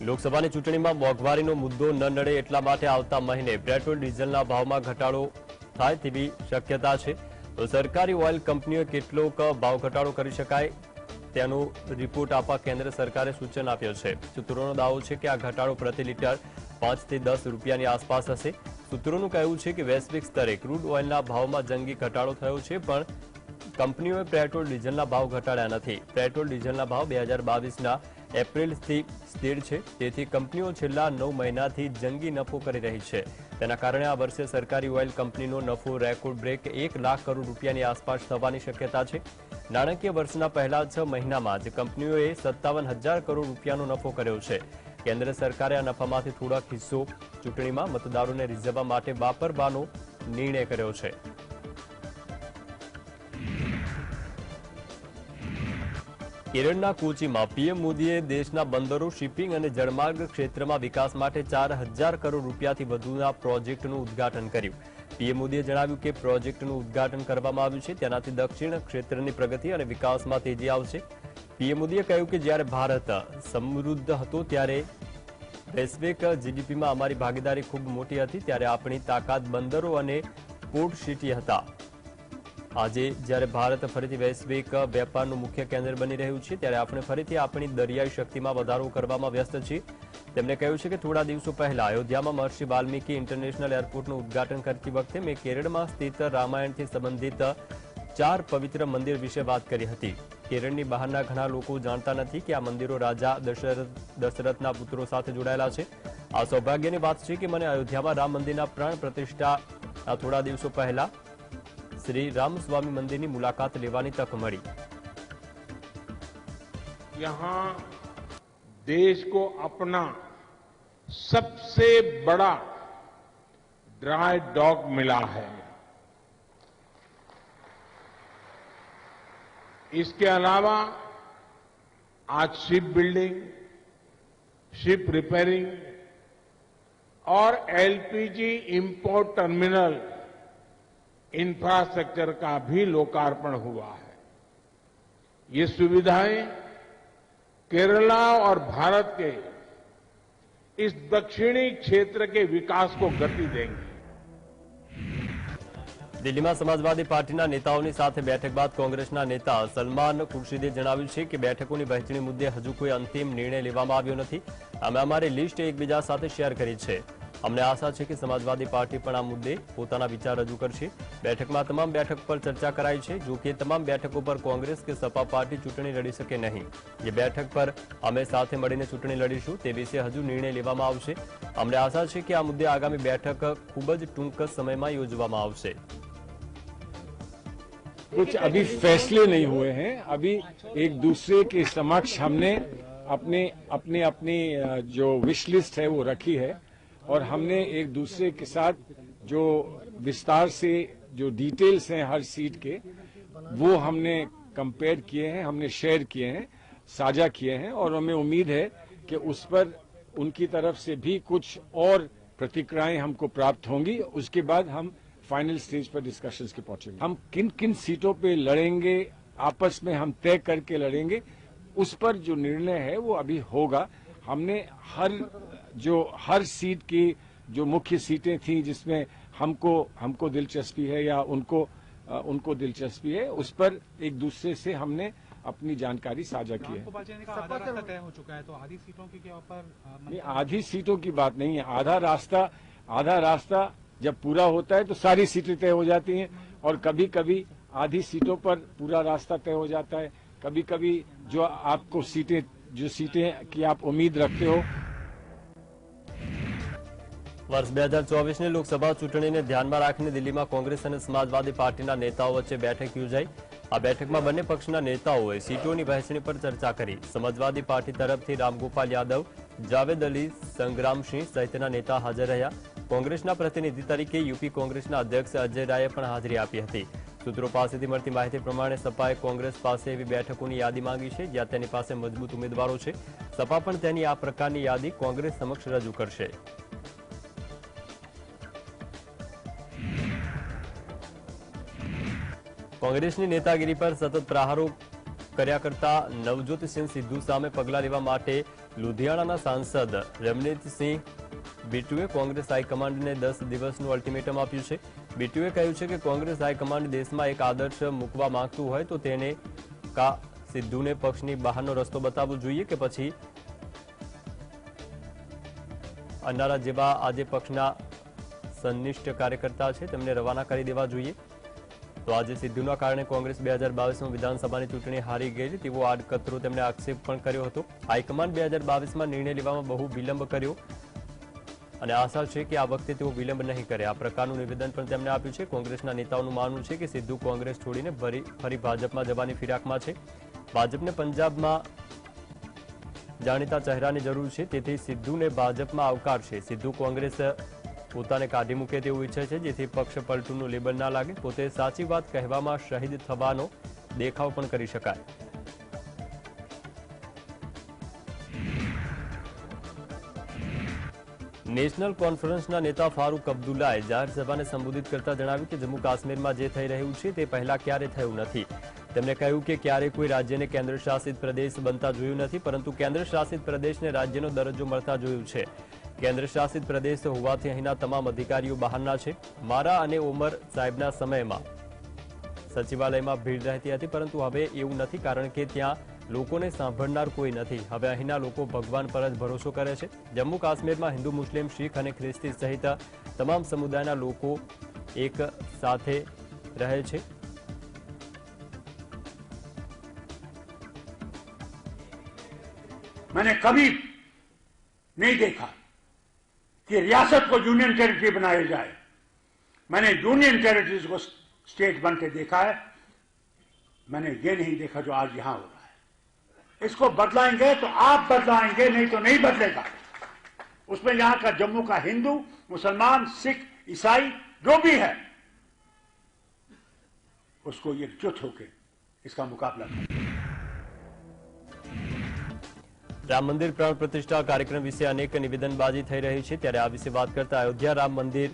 લોકસભાની ચૂંટણીમાં મોંઘવારીનો મુદ્દો ન નડે એટલા માટે આવતા મહિને પેટ્રોલ ડીઝલના ભાવમાં ઘટાડો થાય તેવી શક્યતા છે। તો સરકારી ઓઇલ કંપનીઓએ કેટલોક ભાવ ઘટાડો કરી શકાય તેનો રિપોર્ટ આપવા કેન્દ્ર સરકારે સૂચન આપ્યું છે। સૂત્રોનો દાવો છે કે આ ઘટાડો પ્રતિ લીટર 5 થી 10 રૂપિયાની આસપાસ હશે। સૂત્રોનું કહેવું છે કે વૈશ્વિક સ્તરે ક્રૂડ ઓઇલના ભાવમાં જંગી ઘટાડો થયો છે, પણ કંપનીઓએ પેટ્રોલ ડીઝલના ભાવ ઘટાડ્યા નથી। પેટ્રોલ ડીઝલના ભાવ 2022ના એપ્રિલથી સ્થિર છે, તેથી કંપનીઓ છેલ્લા 9 મહિનાથી જંગી નફો કરી રહી છે। તેના કારણે આ વર્ષે સરકારી ઓઇલ કંપનીનો નફો રેકોર્ડ બ્રેક 1 લાખ કરોડ રૂપિયાની આસપાસ થવાની શક્યતા છે। નાણાકીય વર્ષના પહેલા 6 મહિનામાં જ કંપનીઓએ 57,000 કરોડ રૂપિયાનો નફો કર્યો છે। કેન્દ્ર સરકારે આ નફામાંથી થોડોક હિસ્સો ચૂંટણીમાં મતદારોને રીઝવવા માટે વાપરવાનો નિર્ણય કર્યો છે। કેરળના કોચીમાં પીએમ મોદીએ દેશના બંદરો, શિપિંગ અને જળમાર્ગ ક્ષેત્રમાં વિકાસ માટે 4,000 કરોડ રૂપિયાથી વધુના પ્રોજેક્ટનું ઉદ્ઘાટન કર્યું। પીએમ મોદીએ જણાવ્યું કે પ્રોજેક્ટનું ઉદ્ઘાટન કરવામાં આવ્યું છે, તેનાથી દક્ષિણ ક્ષેત્રની પ્રગતિ અને વિકાસમાં તેજી આવશે। પીએમ મોદીએ કહ્યું કે જ્યારે ભારત સમૃદ્ધ હતો ત્યારે વૈશ્વિક જીડીપીમાં અમારી ભાગીદારી ખૂબ મોટી હતી, ત્યારે આપણી તાકાત બંદરો અને પોર્ટ સિટી હતા। આજે જ્યારે ભારત ફરીથી વૈશ્વિક વેપારનું મુખ્ય કેન્દ્ર બની રહ્યું છે, ત્યારે આપણે ફરીથી આપણી દરિયાઈ શક્તિમાં વધારો કરવામાં વ્યસ્ત છીએ। તેમણે કહ્યું છે કે થોડા દિવસો પહેલા અયોધ્યામાં મહર્ષિ વાલ્મીકી ઇન્ટરનેશનલ એરપોર્ટનું ઉદ્ઘાટન કરતી વખતે મેં કેરળમાં સ્થિત રામાયણથી સંબંધિત 4 પવિત્ર મંદિર વિશે વાત કરી હતી। કેરળની બહારના ઘણા લોકો જાણતા નથી કે આ મંદિરો રાજા દશરથના પુત્રો સાથે જોડાયેલા છે। આ સૌભાગ્યની વાત છે કે મને અયોધ્યામાં રામ મંદિરના પ્રાણ પ્રતિષ્ઠા થોડા દિવસો પહેલા श्री रामस्वामी मंदिर की मुलाकात लेवानी तक मળી। यहाँ देश को अपना सबसे बड़ा ड्राई डॉक मिला है। इसके अलावा आज शिप बिल्डिंग, शिप रिपेयरिंग और एलपीजी इंपोर्ट टर्मिनल इंफ्रास्ट्रक्चर का भी लोकार्पण हुआ है। ये सुविधाएं केरला और भारत के इस दक्षिणी क्षेत्र के विकास को गति देंगी। દિલ્હીમાં સમાજવાદી પાર્ટીના નેતાઓની સાથે બેઠક બાદ કોંગ્રેસના નેતા સલમાન ખુરશીદે જણાવ્યું છે કે બેઠકોની વહેંચણી મુદ્દે હજુ કોઈ અંતિમ નિર્ણય લેવામાં આવ્યો નથી। અમે અમારી લિસ્ટ એકબીજા સાથે શેર કરી છે। અમને આશા છે કે સમાજવાદી પાર્ટી પણ આ મુદ્દે પોતાના વિચાર રજૂ કરશે। બેઠકમાં તમામ બેઠક પર ચર્ચા કરાઈ છે, જો કે તમામ બેઠકો પર કોંગ્રેસ કે સપા પાર્ટી ચૂંટણી લડી શકે નહીં। જે બેઠક પર અમે સાથે મળીને ચૂંટણી લડીશું તે વિશે હજુ નિર્ણય લેવામાં આવશે। અમને આશા છે કે આ મુદ્દે આગામી બેઠક ખૂબ જ ટૂંક સમયમાં યોજવામાં આવશે। कुछ अभी फैसले नहीं हुए हैं। अभी एक दूसरे के समक्ष हमने अपनी जो विश लिस्ट है वो रखी है और हमने एक दूसरे के साथ जो विस्तार से जो डिटेल्स हैं हर सीट के वो हमने कंपेयर किए हैं, हमने शेयर किए हैं, साझा किए हैं और हमें उम्मीद है कि उस पर उनकी तरफ से भी कुछ और प्रतिक्रियाएं हमको प्राप्त होंगी। उसके बाद हम फाइनल स्टेज पर डिस्कशंस के पहुंचेंगे। हम किन किन सीटों पे लड़ेंगे आपस में हम तय करके लड़ेंगे, उस पर जो निर्णय है वो अभी होगा। हमने हर सीट की जो मुख्य सीटें थी जिसमें हमको दिलचस्पी है या उनको दिलचस्पी है, उस पर एक दूसरे से हमने अपनी जानकारी साझा की है। आधा रास्ता तय हो चुका है, तो आधी सीटों की क्या पर नहीं, आधी सीटों की बात नहीं है। आधा रास्ता जब पूरा होता है तो सारी सीटें तय हो जाती हैं और कभी कभी आधी सीटों पर पूरा रास्ता तय हो जाता है। कभी कभी जो सीटें की आप उम्मीद रखते हो। વર્ષ 2024ની લોકસભા ચૂંટણીને ધ્યાનમાં રાખીને દિલ્હીમાં કોંગ્રેસ અને સમાજવાદી પાર્ટીના નેતાઓ વચ્ચે બેઠક યોજાઈ। આ બેઠકમાં બંને પક્ષના નેતાઓએ સીટોની વહેંચણી પર ચર્ચા કરી। સમાજવાદી પાર્ટી તરફથી રામગોપાલ યાદવ, જાવેદ અલી, સંગ્રામસિંહ સહિતના નેતા હાજર રહ્યા। કોંગ્રેસના પ્રતિનિધિ તરીકે યુપી કોંગ્રેસના અધ્યક્ષ અજય રાયે પણ હાજરી આપી હતી। સૂત્રો પાસેથી મળતી માહિતી પ્રમાણે સપાએ કોંગ્રેસ પાસે એવી બેઠકોની યાદી માંગી છે જ્યાં તેની પાસે મજબૂત ઉમેદવારો છે। સપા પણ તેની આ પ્રકારની યાદી કોંગ્રેસ સમક્ષ રજૂ કરશે। કોંગ્રેસની નેતાગીરી પર સતત પ્રહારો કર્યા કરતા નવજોતસિંહ સિદ્ધુ સામે પગલાં લેવા માટે લુધિયાણાના સાંસદ રમણીતસિંહ બીટુએ કોંગ્રેસ હાઈકમાન્ડને 10 દિવસનું અલ્ટિમેટમ આપ્યું છે. બીટુએ કહ્યું છે કે કોંગ્રેસ હાઈકમાન્ડ દેશમાં એક આદર્શ મૂકવા માંગતું હોય તો તેને કા સિદ્ધુને પક્ષની બહારનો રસ્તો બતાવવો જોઈએ કે પછી અન્નારા જેવા આજે પક્ષના સંનિષ્ઠ કાર્યકર્તા છે તેમને રવાના કરી દેવા જોઈએ. તો આજે સિદ્ધુના કારણે કોંગ્રેસ 2022માં વિધાનસભાની ચૂંટણી હારી ગઈ તેવો આડકતરો તેમણે આક્ષેપ પણ કર્યો હતો. હાઈકમાન્ડ 2022માં નિર્ણય લેવામાં બહુ વિલંબ કર્યો અને આશા છે કે આ વખતે તેઓ વિલંબ નહીં કરે. આ પ્રકારનું નિવેદન પણ તેમણે આપ્યું છે. કોંગ્રેસના નેતાઓનું માનવું છે કે સિદ્ધુ કોંગ્રેસ છોડીને ફરી ભાજપમાં જવાની ફિરાકમાં છે. ભાજપને પંજાબમાં જાણીતા ચહેરાની જરૂર છે, તેથી સિદ્ધુને ભાજપમાં આવકારશે. સિદ્ધુ કોંગ્રેસ પોતાને કાઢી મૂકે તેવું ઈચ્છે છે, જેથી પક્ષ પલટુનું લેબલ ના લાગે. પોતે સાચી વાત કહેવામાં શહીદ થવાનો દેખાવ પણ કરી શકાય. નેશનલ કોન્ફરન્સના નેતા ફારૂક અબ્દુલ્લાએ જાહેર સભાને સંબોધિત કરતા જણાવ્યું કે જમ્મુ કાશ્મીરમાં જે થઈ રહ્યું છે તે પહેલા ક્યારે થયું નથી. તેમણે કહ્યું કે ક્યારેય કોઈ રાજ્યને કેન્દ્ર શાસિત પ્રદેશ બનતા જોયું નથી, પરંતુ કેન્દ્ર શાસિત પ્રદેશને રાજ્યનો દરજ્જો મળતા જોયું છે. કેન્દ્ર શાસિત પ્રદેશ હોવાથી અહીંના તમામ અધિકારીઓ બહારના છે. મારા અને ઓમર સાહેબના સમયમાં સચિવાલયમાં ભીડ રહેતી હતી, પરંતુ હવે એવું નથી, કારણ કે ત્યાં લોકોને સાંભળનાર કોઈ નથી. હવે અહીંના લોકો ભગવાન પર જ ભરોસો કરે છે. જમ્મુ કાશ્મીરમાં હિન્દુ, મુસ્લિમ, શીખ અને ખ્રિસ્તી સહિત તમામ સમુદાયના લોકો એક સાથે રહે છે. मैंने कभी नहीं देखा कि रियासत को यूनियन टेरिटरी बनाया जाए. मैंने यूनियन टेरिटरीज को स्टेट बन के देखा है. मैंने ये नहीं देखा जो आज यहां हो रहा है. इसको बदलाएंगे तो आप बदलाएंगे, नहीं तो नहीं बदलेगा. उसमें यहां का जम्मू का हिंदू, मुसलमान, सिख, ईसाई जो भी है उसको एकजुट होकर इसका मुकाबला करें. રામ મંદિર પ્રાણ પ્રતિષ્ઠા કાર્યક્રમ વિશે અનેક નિવેદનબાજી થઈ રહી છે, ત્યારે આ વિશે વાત કરતા અયોધ્યા રામ મંદિર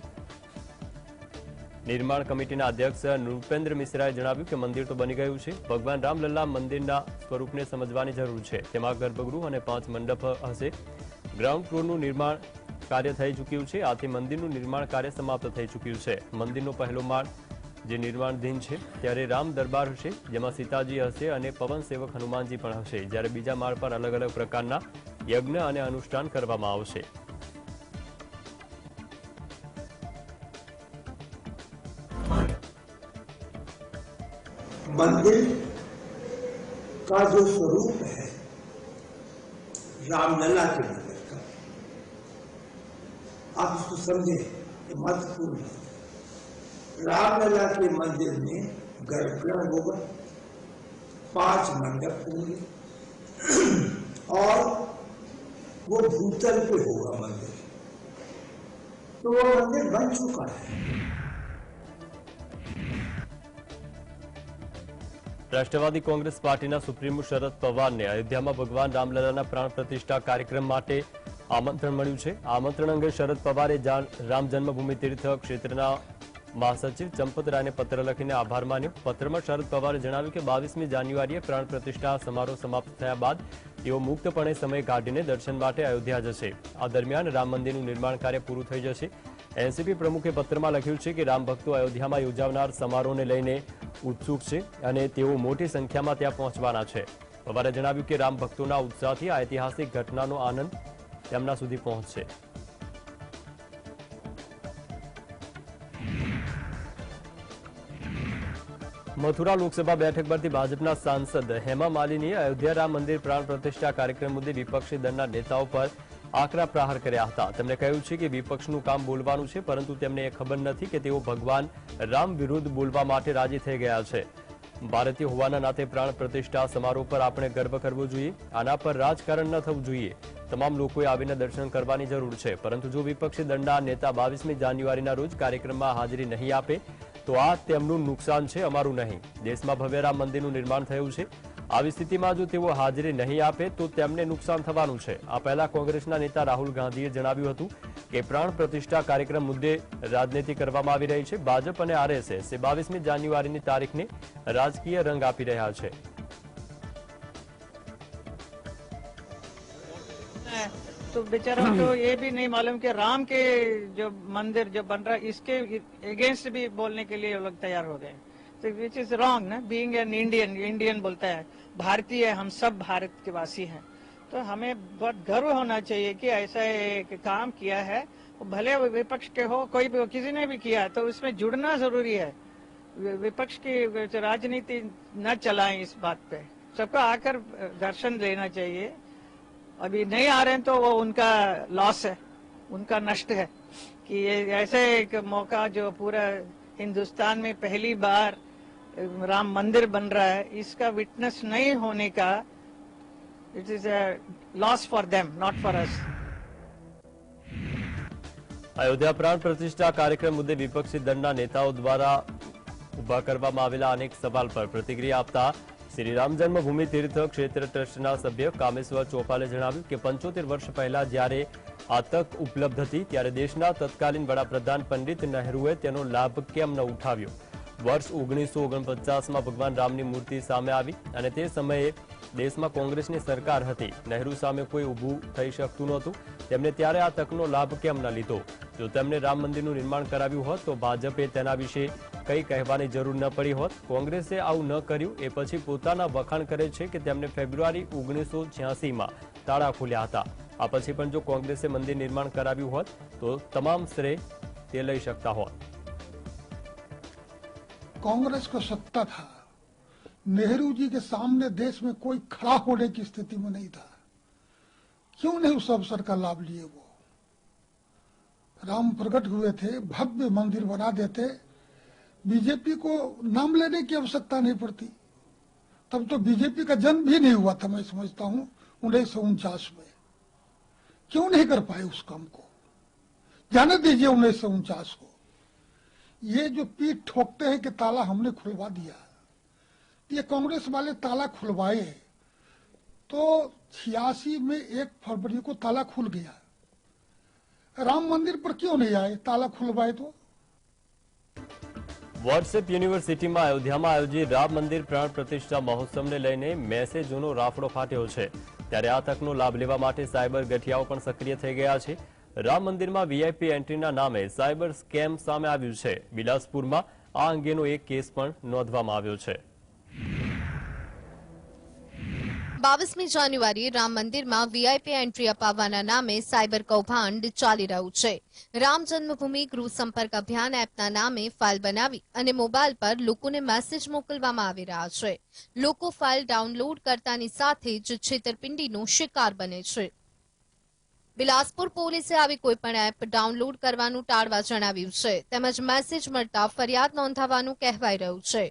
નિર્માણ કમિટીના અધ્યક્ષ નૃપેન્દ્ર મિશ્રાએ જણાવ્યું કે મંદિર તો બની ગયું છે. ભગવાન રામલલ્લા મંદિરના સ્વરૂપને સમજવાની જરૂર છે. તેમાં ગર્ભગૃહ અને 5 મંડપ હશે. ગ્રાઉન્ડ ફ્લોરનું નિર્માણ કાર્ય થઈ ચૂક્યું છે. આથી મંદિરનું નિર્માણ કાર્ય સમાપ્ત થઈ ચૂક્યું છે. મંદિરનો પહેલો માળ જે નિર્માણાધીન છે, ત્યારે રામ દરબાર હશે, જેમાં સીતાજી હશે અને પવન સેવક હનુમાનજી પણ હશે. જ્યારે બીજા માળ પર અલગ અલગ પ્રકારના યજ્ઞ અને અનુષ્ઠાન કરવામાં આવશે. मंदिर का जो स्वरूप है रामलला के मंदिर का, आप इसको समझे, ये महत्वपूर्ण है. रामलला के मंदिर में गर्भगृह होगा, 5 मंडप होंगे और वो भूतल पे होगा मंदिर. तो वो मंदिर बन चुका है. રાષ્ટ્રવાદી કોંગ્રેસ પાર્ટીના સુપ્રીમો શરદ પવારને અયોધ્યામાં ભગવાન રામલલાના પ્રાણ પ્રતિષ્ઠા કાર્યક્રમ માટે આમંત્રણ મળ્યું છે. આમંત્રણ અંગે શરદ પવારે રામ જન્મભૂમિ તીર્થ ક્ષેત્રના મહાસચિવ ચંપતરાયને પત્ર લખીને આભાર માન્યો. પત્રમાં શરદ પવારે જણાવ્યું કે 22મી જાન્યુઆરીએ પ્રાણ પ્રતિષ્ઠા સમારોહ સમાપ્ત થયા બાદ તેઓ મુક્તપણે સમય કાઢીને દર્શન માટે અયોધ્યા જશે. આ દરમિયાન રામ મંદિરનું નિર્માણ કાર્ય પૂરું થઈ જશે. એનસીપી પ્રમુખે પત્રમાં લખ્યું છે કે રામ ભક્તો અયોધ્યામાં યોજાનાર સમારોહને લઈને ઉત્સુક છે અને તેઓ મોટી સંખ્યામાં ત્યાં પહોંચવાના છે. પવારે જણાવ્યું કે રામ ભક્તોના ઉત્સાહથી આ ઐતિહાસિક ઘટનાનો આનંદ તેમના સુધી પહોંચશે. મથુરા લોકસભા બેઠક પરથી ભાજપના સાંસદ હેમા માલિનીએ અયોધ્યા રામ મંદિર પ્રાણ પ્રતિષ્ઠા કાર્યક્રમ મુદ્દે વિપક્ષી દળના નેતાઓ પર આકરા પ્રહાર કર્યા હતા. તેમણે કહ્યું છે કે વિપક્ષનું કામ બોલવાનું છે, પરંતુ તેમને એ ખબર નથી કે તેઓ ભગવાન રામ વિરુદ્ધ બોલવા માટે રાજી થઈ ગયા છે. ભારતીય હોવાના નાતે પ્રાણ પ્રતિષ્ઠા સમારોહ પર આપણે ગર્વ કરવો જોઈએ. આના પર રાજકારણ ન થવું જોઈએ. તમામ લોકોએ આવીને દર્શન કરવાની જરૂર છે, પરંતુ જો વિપક્ષી દળના નેતા 22મી જાન્યુઆરીના રોજ કાર્યક્રમમાં હાજરી નહીં આપે તો આ તેમનું નુકસાન છે, અમારું નહીં. દેશમાં ભવ્ય રામ મંદિરનું નિર્માણ થયું છે. આવી સ્થિતિમાં જો તેઓ હાજરી નહીં આપે તો તેમને નુકસાન થવાનું છે. આ પહેલા કોંગ્રેસના નેતા રાહુલ ગાંધીએ જણાવ્યું હતું કે પ્રાણ પ્રતિષ્ઠા કાર્યક્રમ મુદ્દે રાજનીતિ કરવામાં આવી રહી છે. ભાજપ અને આરએસએસ 22મી જાન્યુઆરીની તારીખને રાજકીય રંગ આપી રહ્યા છે. हैं, तो बेचारों को ये भी नहीं मालूम कि राम के जो मंदिर जो बन रहा है इसके अगेंस्ट भी बोलने के लिए वो लोग तैयार हो गए। तो विच इज रॉन्ग ना, बीइंग एन इंडियन बोलता है भारतीय, हम सब भारत के वासी हैं, तो हमें बहुत गर्व होना चाहिए कि ऐसा एक काम किया है, भले विपक्ष के हो, कोई भी किसी ने भी किया, तो उसमें जुड़ना जरूरी है। विपक्ष की राजनीति न चलाएं इस बात पे, सबको आकर दर्शन लेना चाहिए। अभी नहीं आ रहे हैं तो वो उनका लॉस है, उनका नष्ट है कि ये ऐसे एक मौका जो पूरा हिंदुस्तान में पहली बार राम मंदिर बन रहा है, इसका विटनेस नहीं होने का, it is a loss for them, not for us. Ayodhya प्राण प्रतिष्ठा कार्यक्रम मुद्दे विपक्षी दળના નેતાઓ દ્વારા ઉભા કરવામાં આવેલા અનેક સવાલ પર પ્રતિક્રિયા આપતા શ્રી રામ જન્મભૂમિ તીર્થ ક્ષેત્ર ટ્રસ્ટના સભ્ય કામેશ્વર ચોપાલે જણાવ્યું કે 75 વર્ષ પહેલા જ્યારે આ તક ઉપલબ્ધ હતી ત્યારે દેશના તત્કાલીન વડાપ્રધાન પંડિત નહેરુએ તેનો લાભ કેમ ન ઉઠાવ્યો। વર્ષ 1949માં ભગવાન રામની મૂર્તિ સામે આવી અને તે સમયે દેશમાં કોંગ્રેસની સરકાર હતી, નહેરુ સામે કોઈ ઊભું થઈ શકતું નહોતું, તેમણે ત્યારે આ તકનો લાભ કેમ ન લીધો? જો તેમણે રામ મંદિરનું નિર્માણ કરાવ્યું હોત તો ભાજપે તેના વિશે કંઈ કહેવાની જરૂર ન પડી હોત। કોંગ્રેસે આવું ન કર્યું એ પછી પોતાના વખાણ કરે છે કે તેમણે ફેબ્રુઆરી 1986માં તાળા ખોલ્યા હતા। આ પછી પણ જો કોંગ્રેસે મંદિર નિર્માણ કરાવ્યું હોત તો તમામ શ્રેય તે લઈ શકતા હોત। कांग्रेस को सत्ता था, नेहरू जी के सामने देश में कोई खड़ा होने की स्थिति में नहीं था, क्यों नहीं उस अवसर का लाभ लिए? वो राम प्रकट हुए थे, भव्य मंदिर बना देते, बीजेपी को नाम लेने की आवश्यकता नहीं पड़ती। तब तो बीजेपी का जन्म भी नहीं हुआ था, मैं समझता हूं 1949 में। क्यों नहीं कर पाए उस काम को? जाने दीजिए 1949 को। ये जो पीठ ठोकते हैं कि ताला हमने खुलवा दिया, ये कांग्रेस वाले ताला खुलवाए तो 86 में 1 फरवरी को ताला खुल गया। राम मंदिर पर क्यों नहीं आए ताला खुलवाए तो? વોટ્સએપ યુનિવર્સિટીમાં અયોધ્યામાં આયોજિત રામ મંદિર પ્રાણ પ્રતિષ્ઠા મહોત્સવને લઈને મેસેજોનો રાફડો ફાટ્યો છે, ત્યારે આ તકનો લાભ લેવા માટે સાયબર ગઠિયાઓ પણ સક્રિય થઈ ગયા છે। રામ મંદિરમાં વીઆઈપી એન્ટ્રીના નામે સાયબર સ્કેમ સામે આવ્યું છે। બિલાસપુરમાં આ અંગેનો એક કેસ પણ નોંધવામાં આવ્યો છે। 22મી જાન્યુઆરીએ રામ મંદિરમાં વીઆઈપી એન્ટ્રી અપાવવાના નામે સાયબર કૌભાંડ ચાલી રહ્યું છે। રામ જન્મભૂમિ ગૃહ સંપર્ક અભિયાન એપના નામે ફાઇલ બનાવી અને મોબાઈલ પર લોકોને મેસેજ મોકલવામાં આવી રહ્યા છે। લોકો ફાઇલ ડાઉનલોડ કરતાની સાથે જ છેતરપિંડીનો શિકાર બને છે। બિલાસપુર પોલીસે આવી કોઈપણ એપ ડાઉનલોડ કરવાનું ટાળવા જણાવ્યું છે, તેમજ મેસેજ મળતા ફરિયાદ નોંધાવવાનું કહેવાઈ રહ્યું છે।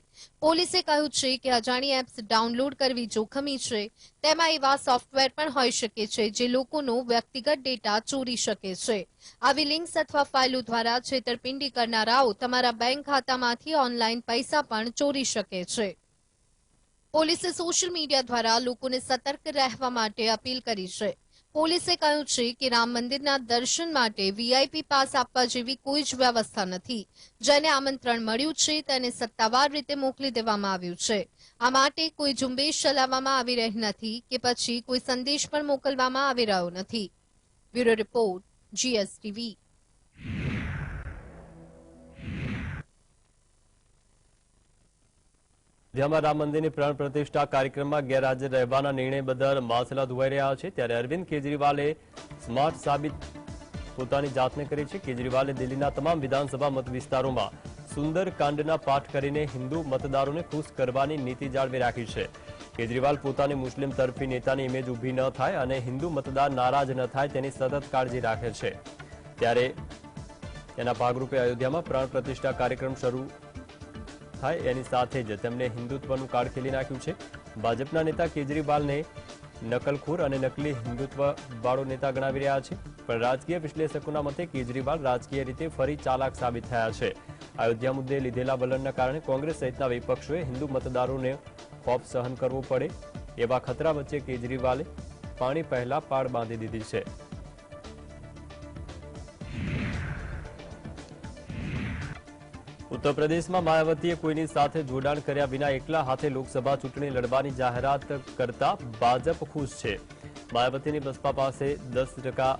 પોલીસે કહ્યું છે કે અજાણી એપ્સ ડાઉનલોડ કરવી જોખમી છે, તેમાં એવા સોફ્ટવેર પણ હોઈ શકે છે જે લોકોનો વ્યક્તિગત ડેટા ચોરી શકે છે। આવી લિંક્સ અથવા ફાઇલો દ્વારા છેતરપિંડી કરનારાઓ તમારા બેંક ખાતામાંથી ઓનલાઈન પૈસા પણ ચોરી શકે છે। પોલીસે સોશિયલ મીડિયા દ્વારા લોકોને સતર્ક રહેવા માટે અપીલ કરી છે। પોલીસે કહ્યું છે કે રામ મંદિરના દર્શન માટે વીઆઈપી પાસ આપવા જેવી કોઈ જ વ્યવસ્થા નથી। જેને આમંત્રણ મળ્યું છે તેને સત્તાવાર રીતે મોકલી દેવામાં આવ્યું છે। આ માટે કોઈ ઝુંબેશ ચલાવવામાં આવી રહી નથી કે પછી કોઈ સંદેશ પણ મોકલવામાં આવી રહ્યો નથી। Bureau report, GSTV। જેમાં રામ મંદિરની પ્રાણ પ્રતિષ્ઠા કાર્યક્રમમાં ગેરહાજર રહેવાના નિર્ણય બદલ માસલા ધોવાઈ રહ્યા છે, ત્યારે અરવિંદ કેજરીવાલે સ્માર્ટ સાબિત પોતાની જાતને કરી છે। કેજરીવાલે દિલ્હીના તમામ વિધાનસભા મત વિસ્તારોમાં સુંદર કાંડના પાઠ કરીને હિન્દુ મતદારોને ખુશ કરવાની નીતિ જાળવી રાખી છે। કેજરીવાલ પોતાની મુસ્લિમ તરફી નેતાની ઇમેજ ઊભી ન થાય અને હિન્દુ મતદાર નારાજ ન થાય તેની સતત કાળજી રાખે છે। ત્યારે તેના ભાગરૂપે અયોધ્યામાં પ્રાણ પ્રતિષ્ઠા કાર્યક્રમ શરૂ થાય એની સાથે જ તેમણે હિન્દુત્વનું કાર્ડ ખેલી નાખ્યું છે। ભાજપના નેતા કેજરીવાલને નકલખોર અને નકલી હિન્દુત્વવાળો નેતા ગણાવી રહ્યા છે, પણ રાજકીય વિશ્લેષકોના મતે કેજરીવાલ રાજકીય રીતે ફરી ચાલાક સાબિત થયા છે। અયોધ્યા મુદ્દે લીધેલા વલણના કારણે કોંગ્રેસ સહિતના વિપક્ષોએ હિન્દુ મતદારોને ખોફ સહન કરવો પડે એવા ખતરા વચ્ચે કેજરીવાલે પાણી પહેલા પાળ બાંધી દીધી છે। ઉત્તર પ્રદેશમાં માયાવતીએ કોઈની સાથે જોડાણ કર્યા વિના એકલા હાથે લોકસભા ચૂંટણી લડવાની જાહેરાત કરતા ભાજપ ખુશ છે। માયાવતીની બસપા પાસે 10%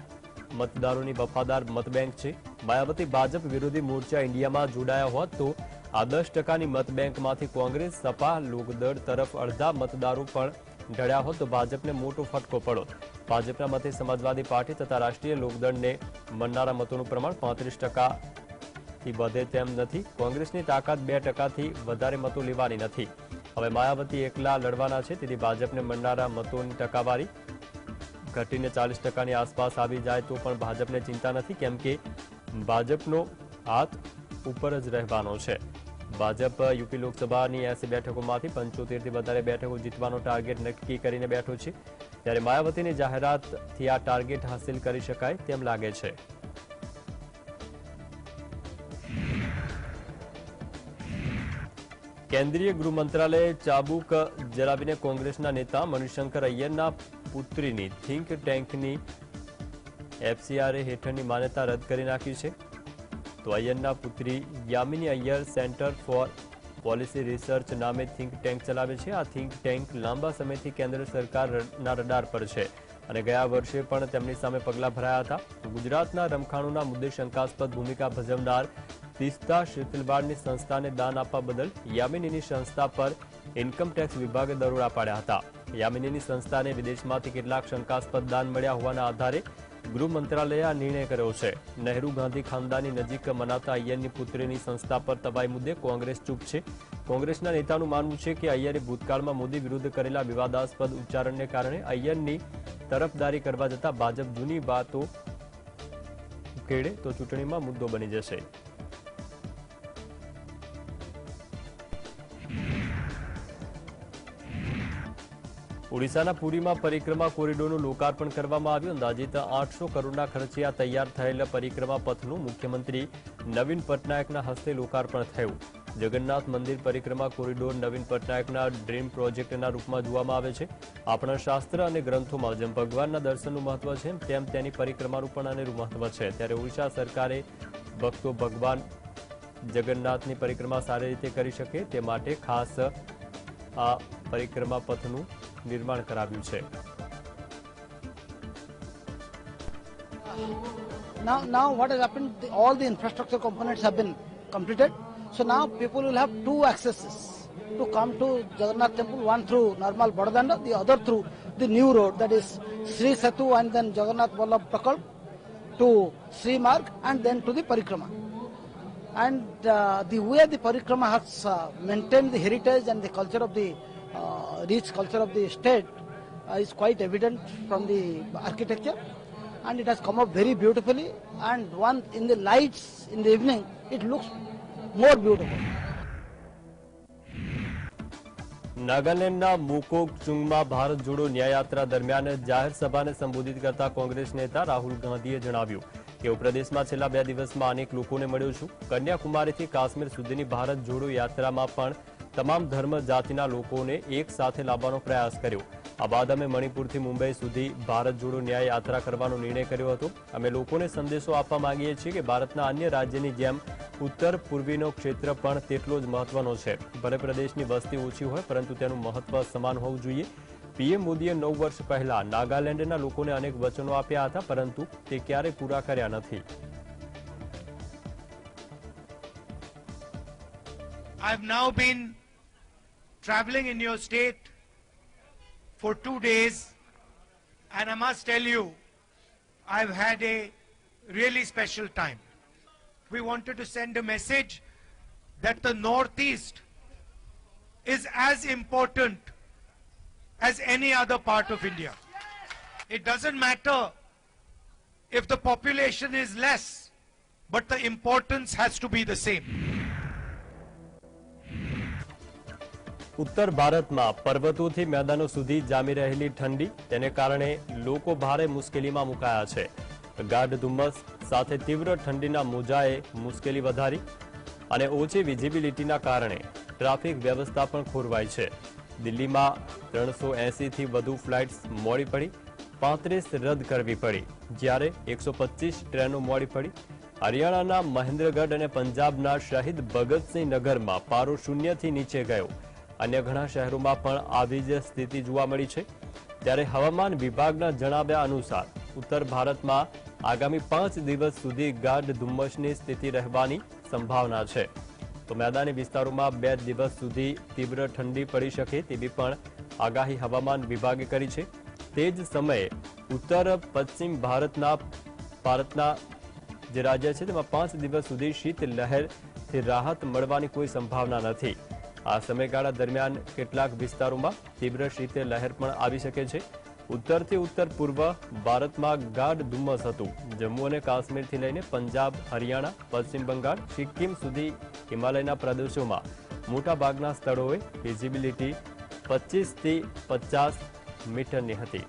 મતદારોની વફાદાર મતબેંક છે. માયાવતી ભાજપ વિરોધી મોરચા ઇન્ડિયામાં જોડાયા હોત તો આ 10%ની મતબેંકમાંથી કોંગ્રેસ, સપા, લોકદળ તરફ અડધા મતદારો પણ ઢળ્યા હોત તો ભાજપને મોટો ફટકો પડો. ભાજપના મતે સમાજવાદી પાર્ટી તથા રાષ્ટ્રીય લોકદળને મળનારા મતોનું પ્રમાણ 35%થી વધે તેમ નથી. કોંગ્રેસની તાકાત 2%થી વધારે મતો લેવાની નથી. હવે માયાવતી એકલા લડવાના છે, તેથી ભાજપને મળનારા મતોની ટકાવારી ઘટીને 40%ની આસપાસ આવી જાય તો પણ ભાજપને ચિંતા નથી, કેમ કે ભાજપનો હાથ ઉપર જ રહેવાનો છે. ભાજપ યુપી લોકસભાની 80 બેઠકોમાંથી 75થી વધારે બેઠકો જીતવાનો ટાર્ગેટ નક્કી કરીને બેઠો છે, ત્યારે માયાવતીની જાહેરાતથી આ ટાર્ગેટ હાંસિલ કરી શકાય તેમ લાગે છે. કેન્દ્રીય ગૃહ મંત્રાલયે ચાબુક જલાવીને કોંગ્રેસના નેતા મણિશંકર અય્યરના પુત્રીની થિંક ટેન્કની FCRA હેઠળની માન્યતા રદ કરી નાખી છે. તો અય્યરના પુત્રી Yamini Iyer centre for policy research નામે થિંક ટેન્ક ચલાવે છે. આ થિંક ટેન્ક લાંબા સમયથી કેન્દ્ર સરકારના રડાર પર છે અને ગયા વર્ષે પણ તેમની સામે પગલાં ભરાયા હતા. ગુજરાતના રમખાણોના મુદ્દે શંકાસ્પદ ભૂમિકા ભજવનાર તીસ્તા શીતલવાડની સંસ્થાને દાન આપવા બદલ યામિનીની સંસ્થા પર ઇન્કમટેક્સ વિભાગે દરોડા પાડ્યા હતા. યામિનીની સંસ્થાને વિદેશમાંથી કેટલાક શંકાસ્પદ દાન મળ્યા હોવાના આધારે ગૃહ મંત્રાલયે આ નિર્ણય કર્યો છે. નહેરુ ગાંધી ખાનદાની નજીક મનાતા અય્યરની પુત્રીની સંસ્થા પર તબાઈ મુદ્દે કોંગ્રેસ ચૂપ છે. કોંગ્રેસના નેતાનું માનવું છે કે અય્યરે ભૂતકાળમાં મોદી વિરુદ્ધ કરેલા વિવાદાસ્પદ ઉચ્ચારણને કારણે અય્યરની તરફદારી કરવા જતા ભાજપ જૂની વાતો ઉકેળે તો ચૂંટણીમાં મુદ્દો બની જશે. ઓડિશાના પુરીમાં પરિક્રમા કોરિડોરનું લોકાર્પણ કરવામાં આવ્યું. અંદાજિત 800 કરોડના ખર્ચે આ તૈયાર થયેલ પરિક્રમા પથનું મુખ્યમંત્રી નવીન પટનાયકના હસ્તે લોકાર્પણ થયું. જગન્નાથ મંદિર પરિક્રમા કોરિડોર નવીન પટનાયકના ડ્રીમ પ્રોજેક્ટના રૂપમાં જોવામાં આવે છે. આપણા શાસ્ત્ર અને ગ્રંથોમાં જેમ ભગવાનના દર્શનનું મહત્વ છે તેમ તેની પરિક્રમાનું પણ અનેરું મહત્વ છે. ત્યારે ઓડિશા સરકારે ભક્તો ભગવાન જગન્નાથની પરિક્રમા સારી રીતે કરી શકે તે માટે ખાસ આ પરિક્રમા પથનું નિર્માણ કરાવ્યું છે. Now what has happened, all the infrastructure components have been completed. So now people will have two accesses to come to Jagannath temple, one through normal Badadanda, the other through the new road, that is Sri Setu and then Jagannath Vallabh Prakalp to Sri Marg and then to the Parikrama. And the way the Parikrama has maintained the heritage and the culture of the rich culture of the state is quite evident from the architecture, and it has come up very beautifully, and one in the lights in the evening it looks more beautiful. નાગાલેન્ડના મોકોકચુંગમાં Bharat જોડો ન્યાયયાત્રા દરમિયાન જાહેર સભાને સંબોધિત કરતા કોંગ્રેસ નેતા રાહુલ ગાંધીએ જણાવ્યું કે હું પ્રદેશમાં છેલ્લા 2 દિવસમાં અનેક લોકોને મળ્યો છું. કન્યાકુમારીથી કાશ્મીર સુધીની ભારત જોડો યાત્રામાં પણ તમામ ધર્મ જાતિના લોકોને એક સાથે લાવવાનો પ્રયાસ કર્યો. આ બાદ અમે મણિપુરથી મુંબઈ સુધી ભારત જોડો ન્યાય યાત્રા કરવાનો નિર્ણય કર્યો હતો. અમે લોકોને સંદેશો આપવા માંગીએ છીએ કે ભારતના અન્ય રાજ્યની જેમ ઉત્તર પૂર્વીનો ક્ષેત્ર પણ તેટલો જ મહત્વનો છે. ભલે પ્રદેશની વસ્તી ઓછી હોય પરંતુ તેનું મહત્વ સમાન હોવું જોઈએ. પીએમ મોદીએ 9 વર્ષ પહેલા નાગાલેન્ડના લોકોને અનેક વચનો આપ્યા હતા, પરંતુ તે ક્યારેય પૂરા કર્યા નથી. I've now been traveling in your state for 2 days, and I must tell you, I've had a really special time. We wanted to send a message that the Northeast is as important as any other part of India. It doesn't matter if the population is less, but the importance has to be the same. ઉત્તર ભારતમાં પર્વતોથી મેદાનો સુધી જામી રહેલી ઠંડી, તેને કારણે લોકો ભારે મુશ્કેલીમાં મુકાયા છે. ગાઢ ધુમ્મસ સાથે તીવ્ર ઠંડીના મોજાએ મુશ્કેલી વધારી અને ઓછી વિઝિબિલિટીના કારણે ટ્રાફિક વ્યવસ્થા પણ ખોરવાઈ છે. દિલ્હીમાં 380થી વધુ ફ્લાઇટ્સ મોડી પડી, 35 રદ કરવી પડી, જ્યારે 125 ટ્રેનો મોડી પડી. હરિયાણાના મહેન્દ્રગઢ અને પંજાબના શહીદ ભગતસિંહ નગરમાં પારો 0થી નીચે ગયો. અન્ય ઘણા શહેરોમાં પણ આવી જ સ્થિતિ જોવા મળી છે. ત્યારે હવામાન વિભાગના જણાવ્યા અનુસાર ઉત્તર ભારતમાં આગામી 5 દિવસ સુધી ગાઢ ધુમ્મસની સ્થિતિ રહેવાની સંભાવના છે. તો મેદાની વિસ્તારોમાં 2 દિવસ સુધી તીવ્ર ઠંડી પડી શકે તેવી પણ આગાહી હવામાન વિભાગે કરી છે. તે જ સમયે ઉત્તર પશ્ચિમ ભારતના જે રાજ્ય છે તેમાં 5 દિવસ સુધી શીત લહેરથી રાહત મળવાની કોઈ સંભાવના નથી. આ સમયગાળા દરમિયાન કેટલાક વિસ્તારોમાં તીવ્ર શીત લહેર પણ આવી શકે છે. ઉત્તરથી ઉત્તર પૂર્વ ભારતમાં ગાઢ ધુમ્મસ હતું. જમ્મુ અને કાશ્મીરથી લઈને પંજાબ, હરિયાણા, પશ્ચિમ બંગાળ, સિક્કિમ સુધી હિમાલયના પ્રદેશોમાં મોટાભાગના સ્થળોએ વિઝિબિલિટી 25 થી 50 મીટરની હતી.